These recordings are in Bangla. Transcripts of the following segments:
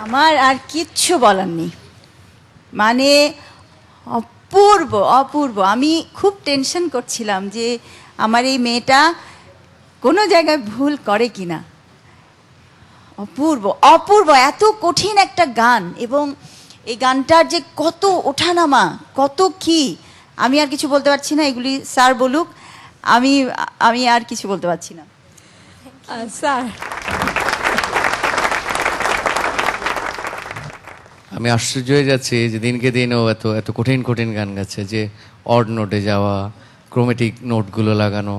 আমার আর কিচ্ছু বলার নেই, মানে অপূর্ব অপূর্ব। আমি খুব টেনশন করছিলাম যে আমার এই মেয়েটা কোনো জায়গায় ভুল করে কিনা। অপূর্ব অপূর্ব, এত কঠিন একটা গান, এবং এই গানটার যে কত ওঠানামা, কত কি, আমি আর কিছু বলতে পারছি না, এগুলি স্যার বলুক, আমি আমি আর কিছু বলতে পারছি না। স্যার, আমি আশ্চর্য হয়ে যাচ্ছি যে দিনকে দিন ও এত এত কঠিন কঠিন গান গাচ্ছে, যে অড নোটে যাওয়া, ক্রোমেটিক নোটগুলো লাগানো,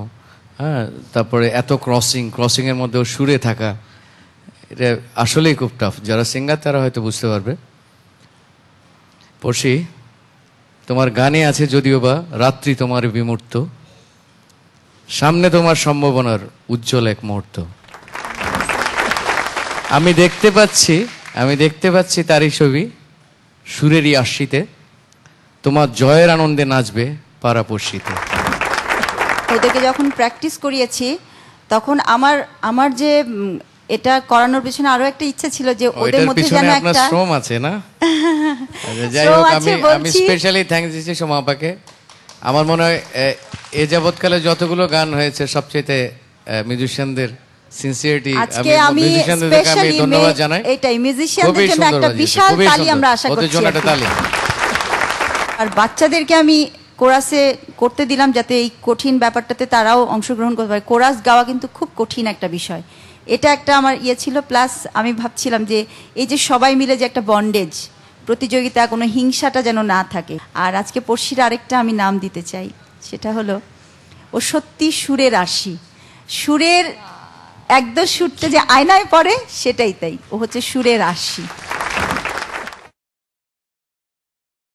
হ্যাঁ, তারপরে এত ক্রসিংয়ের মধ্যেও সুরে থাকা, এটা আসলেই খুব টাফ। যারা সিঙ্গার তারা হয়তো বুঝতে পারবে। পড়শি, তোমার গানে আছে যদিও বা রাত্রি তোমার বিমূর্ত, সামনে তোমার সম্ভাবনার উজ্জ্বল এক মুহূর্ত। আমি দেখতে পাচ্ছি তারই ছবি সুরেরই আশিতে, তোমার জয়ের আনন্দে নাচবে পাড়াপড়শিতে। ওদেরকে যখন প্র্যাকটিস করিয়েছি তখন আমার যে এটা করানোর পিছনে আরো একটা ইচ্ছা ছিল যে ওদের মধ্যে যেন একটা শ্রম আছে না। যাই হোক, আমি স্পেশালি থ্যাঙ্কস দিচ্ছি সোমা আপাকে। আমার মনে হয় এ যাবৎকালে যতগুলো গান হয়েছে সবচেয়ে মিউজিশিয়ানদের সিনসিয়ারিটি, আমি মিউজিশিয়ানদেরকে আমি ধন্যবাদ জানাই। এটাই মিউজিশিয়ানদের জন্য একটা বিশাল তালি আমরা আশা করছি। ওদের জন্য একটা তালি। আর বাচ্চাদেরকে আমি কোরাসে করতে দিলাম যাতে এই কঠিন ব্যাপারটাতে তারাও অংশগ্রহণ করতে পারে। কোরাস গাওয়া কিন্তু খুব কঠিন একটা বিষয়, এটা একটা আমার ইয়ে ছিল। প্লাস আমি ভাবছিলাম যে এই যে সবাই মিলে যে একটা বন্ডেজ, প্রতিযোগিতা, কোনো হিংসাটা যেন না থাকে। আর আজকে পড়শির আরেকটা আমি নাম দিতে চাই, সেটা হলো ও সত্যি সুরের রাশি। সুরের একদম সুরটা যে আয়নায় পড়ে সেটাই তাই, ও হচ্ছে সুরের রাশি।